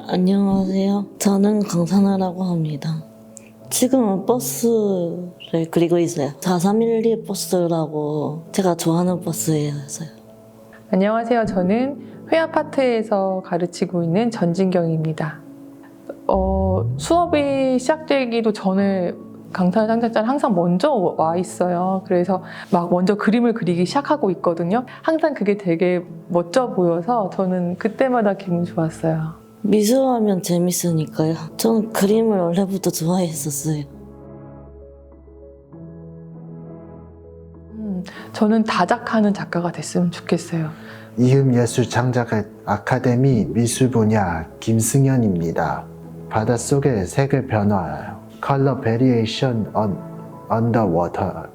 안녕하세요. 저는 강산아라고 합니다. 지금은 버스를 그리고 있어요. 4312 버스라고 제가 좋아하는 버스여서요. 안녕하세요. 저는 회화파트에서 가르치고 있는 전진경입니다. 수업이 시작되기도 전에 강산아 창작자는 항상 먼저 와 있어요. 그래서 막 먼저 그림을 그리기 시작하고 있거든요. 항상 그게 되게 멋져 보여서 저는 그때마다 기분 좋았어요. 미술하면 재밌으니까요. 저는 그림을 원래부터 좋아했었어요. 저는 다작하는 작가가 됐으면 좋겠어요. 이음예술창작 아카데미 미술 분야 김승현입니다. 바닷속의 색을 변화하여 컬러 베리에이션 언더워터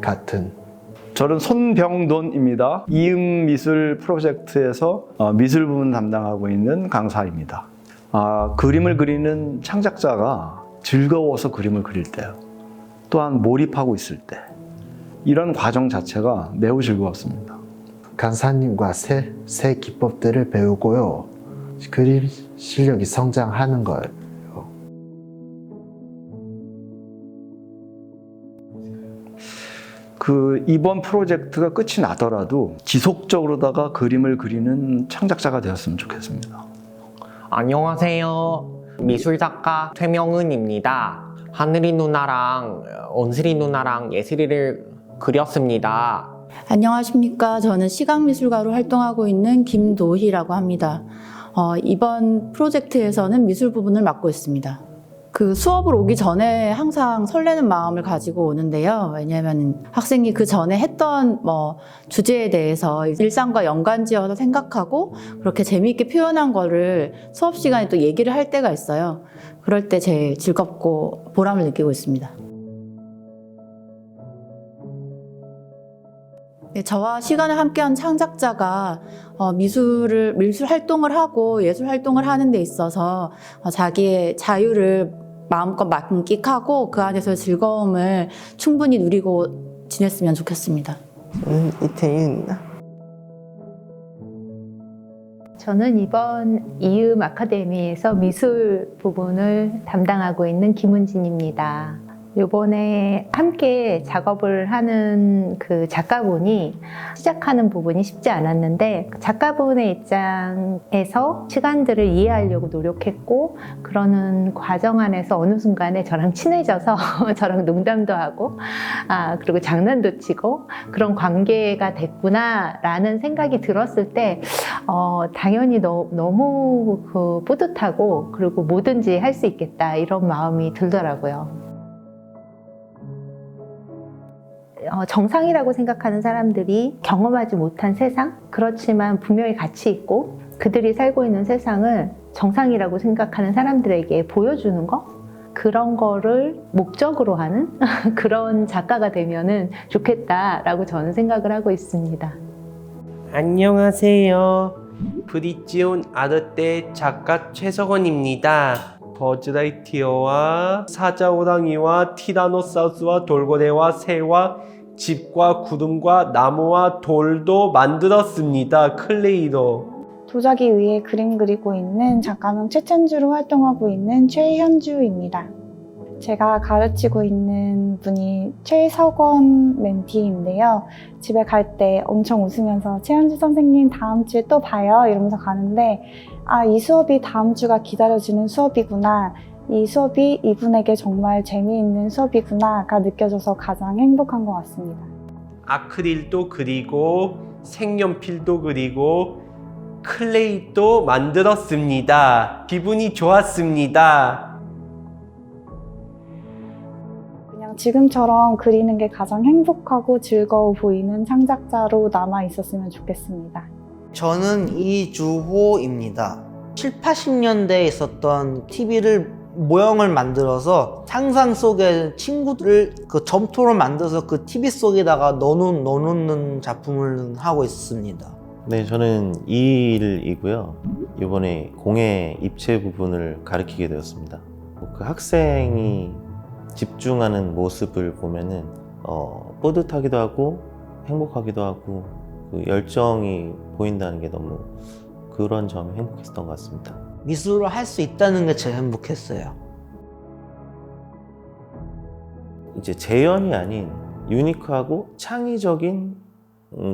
같은. 저는 손병돈입니다. 이음미술 프로젝트에서 미술 부문 담당하고 있는 강사입니다. 그림을 그리는 창작자가 즐거워서 그림을 그릴 때요. 또한 몰입하고 있을 때 이런 과정 자체가 매우 즐거웠습니다. 강사님과 새 기법들을 배우고요. 그림 실력이 성장하는 거예요. 이번 프로젝트가 끝이 나더라도 지속적으로다가 그림을 그리는 창작자가 되었으면 좋겠습니다. 안녕하세요. 미술작가 최명은입니다. 하늘이 누나랑 온슬이 누나랑 예슬이를 그렸습니다. 안녕하십니까. 저는 시각미술가로 활동하고 있는 김도희라고 합니다. 이번 프로젝트에서는 미술 부분을 맡고 있습니다. 그 수업을 오기 전에 항상 설레는 마음을 가지고 오는데요. 왜냐하면 학생이 그 전에 했던 주제에 대해서 일상과 연관지어서 생각하고 그렇게 재미있게 표현한 거를 수업 시간에 또 얘기를 할 때가 있어요. 그럴 때 제일 즐겁고 보람을 느끼고 있습니다. 네, 저와 시간을 함께한 창작자가 미술 활동을 하고 예술 활동을 하는 데 있어서 자기의 자유를 마음껏 만끽하고 그 안에서 즐거움을 충분히 누리고 지냈으면 좋겠습니다. 저는 이태윤입니다. 저는 이번 이음 아카데미에서 미술 부분을 담당하고 있는 김은진입니다. 이번에 함께 작업을 하는 그 작가분이 시작하는 부분이 쉽지 않았는데 작가분의 입장에서 시간들을 이해하려고 노력했고 그러는 과정 안에서 어느 순간에 저랑 친해져서 저랑 농담도 하고 그리고 장난도 치고 그런 관계가 됐구나라는 생각이 들었을 때 당연히 너무 뿌듯하고 그리고 뭐든지 할 수 있겠다 이런 마음이 들더라고요. 정상이라고 생각하는 사람들이 경험하지 못한 세상, 그렇지만 분명히 가치 있고 그들이 살고 있는 세상을 정상이라고 생각하는 사람들에게 보여주는 거, 그런 거를 목적으로 하는 그런 작가가 되면은 좋겠다라고 저는 생각을 하고 있습니다. 안녕하세요. 브릿지온 아르떼 작가 최석원입니다. 버즈라이티어와 사자호랑이와 티라노사우루스와 돌고래와 새와 집과 구름과 나무와 돌도 만들었습니다. 클레이로. 도자기 위에 그림 그리고 있는 작가명 최천주로 활동하고 있는 최현주입니다. 제가 가르치고 있는 분이 최석원 멘티인데요. 집에 갈 때 엄청 웃으면서 최현주 선생님 다음 주에 또 봐요 이러면서 가는데 이 수업이 다음 주가 기다려지는 수업이구나. 이 수업이 이분에게 정말 재미있는 수업이구나가 느껴져서 가장 행복한 것 같습니다. 아크릴도 그리고 색연필도 그리고 클레이도 만들었습니다. 기분이 좋았습니다. 그냥 지금처럼 그리는 게 가장 행복하고 즐거워 보이는 창작자로 남아 있었으면 좋겠습니다. 저는 이주호입니다. 7, 80년대에 있었던 TV를 모형을 만들어서 상상 속에 친구들을 그 점토를 만들어서 그 TV 속에다가 넣어놓는 작품을 하고 있습니다. 네, 저는 2일이고요. 이번에 공예 입체 부분을 가르치게 되었습니다. 그 학생이 집중하는 모습을 보면은 뿌듯하기도 하고 행복하기도 하고 그 열정이 보인다는 게 너무 그런 점이 행복했던 것 같습니다. 미술을 할 수 있다는 게 제일 행복했어요. 이제 재현이 아닌 유니크하고 창의적인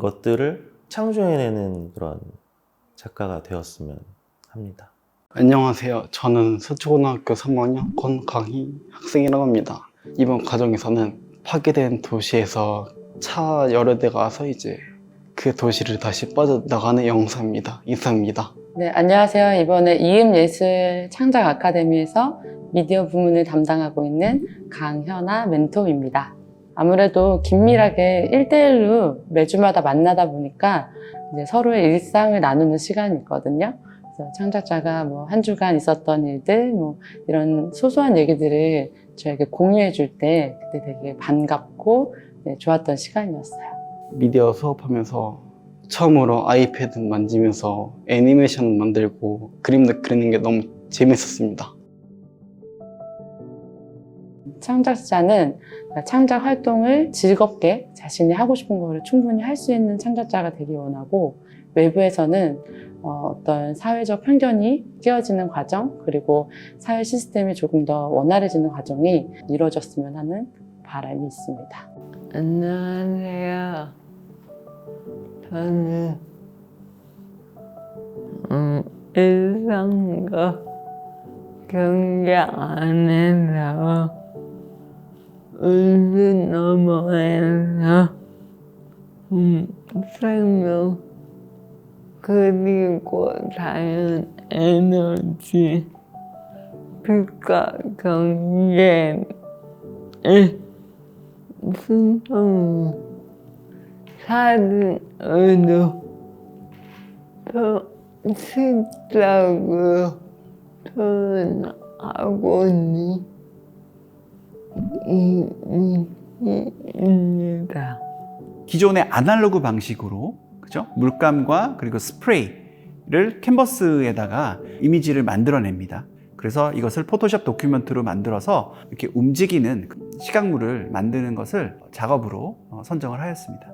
것들을 창조해내는 그런 작가가 되었으면 합니다. 안녕하세요. 저는 서초고등학교 3학년 권강희 학생이라고 합니다. 이번 과정에서는 파괴된 도시에서 차 여러 대가 와서 이제 그 도시를 다시 빠져나가는 영상입니다. 이상입니다. 네, 안녕하세요. 이번에 이음예술 창작 아카데미에서 미디어 부문을 담당하고 있는 강현아 멘토입니다. 아무래도 긴밀하게 1대1로 매주마다 만나다 보니까 이제 서로의 일상을 나누는 시간이 있거든요. 그래서 창작자가 뭐 한 주간 있었던 일들, 뭐 이런 소소한 얘기들을 저에게 공유해 줄 때 그때 되게 반갑고 좋았던 시간이었어요. 미디어 수업하면서 처음으로 아이패드 만지면서 애니메이션 만들고 그림도 그리는 게 너무 재밌었습니다. 창작자는 창작 활동을 즐겁게 자신이 하고 싶은 거를 충분히 할 수 있는 창작자가 되기 원하고, 외부에서는 어떤 사회적 편견이 깨어지는 과정, 그리고 사회 시스템이 조금 더 원활해지는 과정이 이루어졌으면 하는 바람이 있습니다. 안녕하세요. 저는 일상과 경쟁 안에서 웃음 넘어에서 생명 그리고 자연 에너지 빛과 경쟁의 순수 사진으로 더 쉽다고 표현하고 있습니다. 기존의 아날로그 방식으로, 그죠? 물감과 그리고 스프레이를 캔버스에다가 이미지를 만들어냅니다. 그래서 이것을 포토샵 도큐멘트로 만들어서 이렇게 움직이는 시각물을 만드는 것을 작업으로 선정을 하였습니다.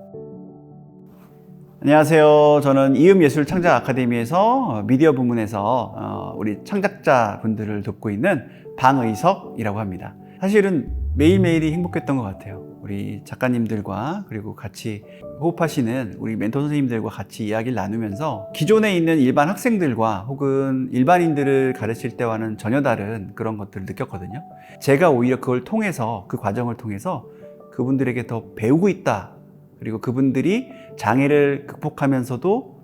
안녕하세요. 저는 이음예술 창작 아카데미에서 미디어 부문에서 우리 창작자 분들을 돕고 있는 방의석이라고 합니다. 사실은 매일매일이 행복했던 것 같아요. 우리 작가님들과 그리고 같이 호흡하시는 우리 멘토 선생님들과 같이 이야기를 나누면서 기존에 있는 일반 학생들과 혹은 일반인들을 가르칠 때와는 전혀 다른 그런 것들을 느꼈거든요. 제가 오히려 그걸 통해서, 그 과정을 통해서 그분들에게 더 배우고 있다. 그리고 그분들이 장애를 극복하면서도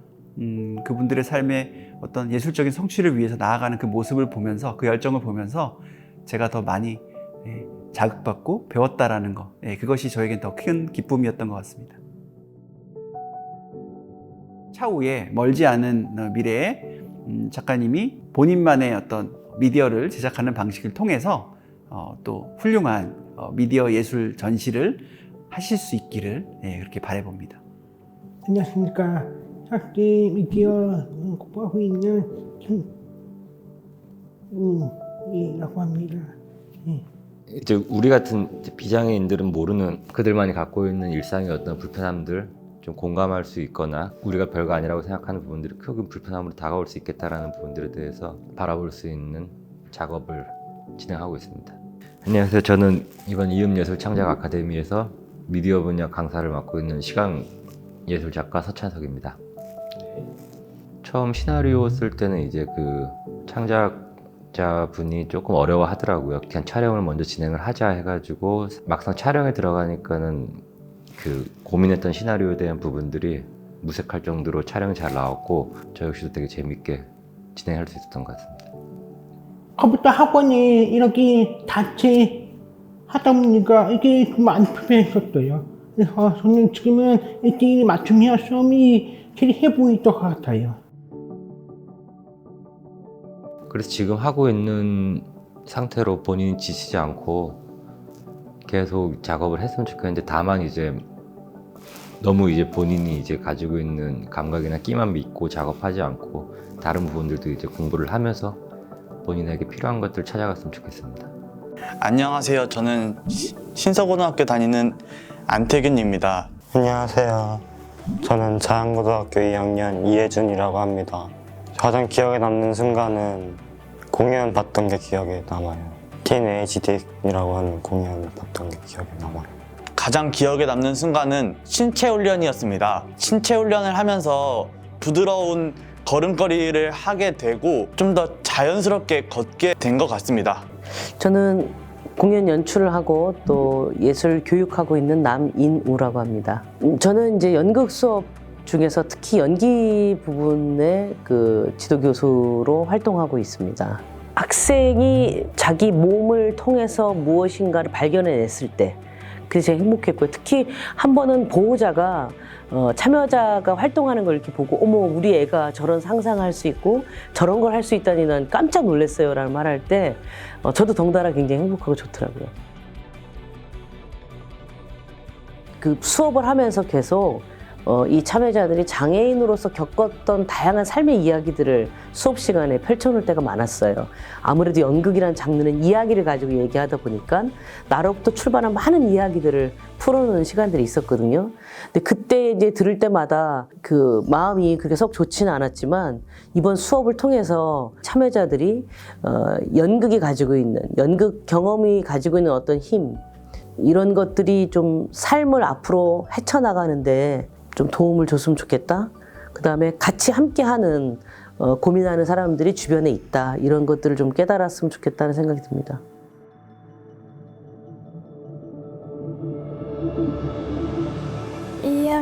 그분들의 삶의 어떤 예술적인 성취를 위해서 나아가는 그 모습을 보면서, 그 열정을 보면서 제가 더 많이 자극받고 배웠다라는 거, 그것이 저에겐 더 큰 기쁨이었던 것 같습니다. 차후에 멀지 않은 미래에 작가님이 본인만의 어떤 미디어를 제작하는 방식을 통해서 또 훌륭한 미디어 예술 전시를 하실 수 있기를 그렇게 바라봅니다. 안녕하십니까. 학기 미디어 공부하고 있는 김은이라고 합니다. 이제 우리 같은 비장애인들은 모르는 그들만이 갖고 있는 일상의 어떤 불편함들 좀 공감할 수 있거나 우리가 별거 아니라고 생각하는 부분들이 큰 불편함으로 다가올 수 있겠다라는 부분들에 대해서 바라볼 수 있는 작업을 진행하고 있습니다. 안녕하세요. 저는 이번 이음예술 창작 아카데미에서 미디어 분야 강사를 맡고 있는 시각예술 작가 서찬석입니다. 처음 시나리오 쓸 때는 이제 그 창작자분이 조금 어려워하더라고요. 그냥 촬영을 먼저 진행을 하자 해가지고 막상 촬영에 들어가니까는 그 고민했던 시나리오에 대한 부분들이 무색할 정도로 촬영이 잘 나왔고 저 역시도 되게 재밌게 진행할 수 있었던 것 같습니다. 컴퓨터 학원에 이렇게 같이 하다 보니까 이게 좀 많이 불편했었어요. 그래서 저는 지금은 이렇게 맞춤형 수업이 제일 해보일 것 같아요. 그래서 지금 하고 있는 상태로 본인이 지치지 않고 계속 작업을 했으면 좋겠는데, 다만 이제 너무 이제 본인이 이제 가지고 있는 감각이나 끼만 믿고 작업하지 않고 다른 부분들도 이제 공부를 하면서 본인에게 필요한 것들을 찾아갔으면 좋겠습니다. 안녕하세요. 저는 신서고등학교 다니는 안태균입니다. 안녕하세요. 저는 자양고등학교 2학년 이혜준이라고 합니다. 가장 기억에 남는 순간은 공연 봤던 게 기억에 남아요. TNHD이라고 하는 공연 봤던 게 기억에 남아요. 가장 기억에 남는 순간은 신체 훈련이었습니다. 신체 훈련을 하면서 부드러운 걸음걸이를 하게 되고 좀 더 자연스럽게 걷게 된 것 같습니다. 저는 공연 연출을 하고 또 예술 교육하고 있는 남인우라고 합니다. 저는 이제 연극 수업 중에서 특히 연기 부분의 그 지도 교수로 활동하고 있습니다. 학생이 자기 몸을 통해서 무엇인가를 발견해냈을 때 그게 제일 행복했고요. 특히 한 번은 보호자가 참여자가 활동하는 걸 이렇게 보고 어머 우리 애가 저런 상상할 수 있고 저런 걸 할 수 있다니 난 깜짝 놀랐어요 라는 말 할 때 저도 덩달아 굉장히 행복하고 좋더라고요. 그 수업을 하면서 계속 이 참여자들이 장애인으로서 겪었던 다양한 삶의 이야기들을 수업 시간에 펼쳐놓을 때가 많았어요. 아무래도 연극이라는 장르는 이야기를 가지고 얘기하다 보니까 나로부터 출발한 많은 이야기들을 풀어놓는 시간들이 있었거든요. 근데 그때 이제 들을 때마다 그 마음이 그렇게 썩 좋지는 않았지만 이번 수업을 통해서 참여자들이 연극이 가지고 있는, 연극 경험이 가지고 있는 어떤 힘, 이런 것들이 좀 삶을 앞으로 헤쳐나가는데 좀 도움을 줬으면 좋겠다. 그 다음에 같이 함께하는 고민하는 사람들이 주변에 있다. 이런 것들을 좀 깨달았으면 좋겠다는 생각이 듭니다.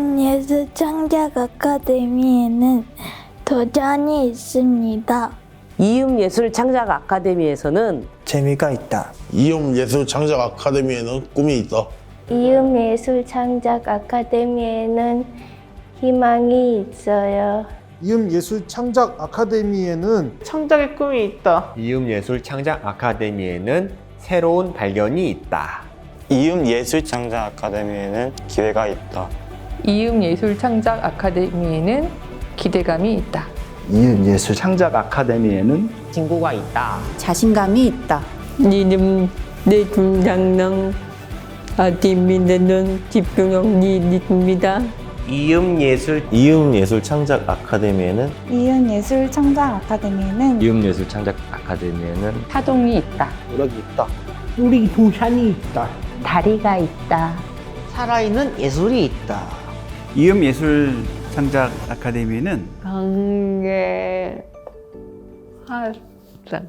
이음예술창작 아카데미에는 도전이 있습니다. 이음예술창작 아카데미에서는 재미가 있다. 이음예술창작 아카데미에는 꿈이 있다. 이음예술창작 아카데미에는 희망이 있어요. 이음예술창작 아카데미에는 창작의 꿈이 있다. 이음예술창작 아카데미에는 새로운 발견이 있다. 이음예술창작 아카데미에는 기회가 있다. 이음예술창작 아카데미에는 기대감이 있다. 이음예술창작 아카데미에는 친구가 있다. 자신감이 있다. 이름 내 중장랑 아카데미는 집중력이 있습니다. 이음예술 창작 아카데미에는 이음예술창작 아카데미에는 이음예술 창작 아카데미에는 파동이 있다. 노력이 있다. 우리 동산이 있다. 다리가 있다. 살아있는 예술이 있다. 이음예술창작 아카데미는 관계 활성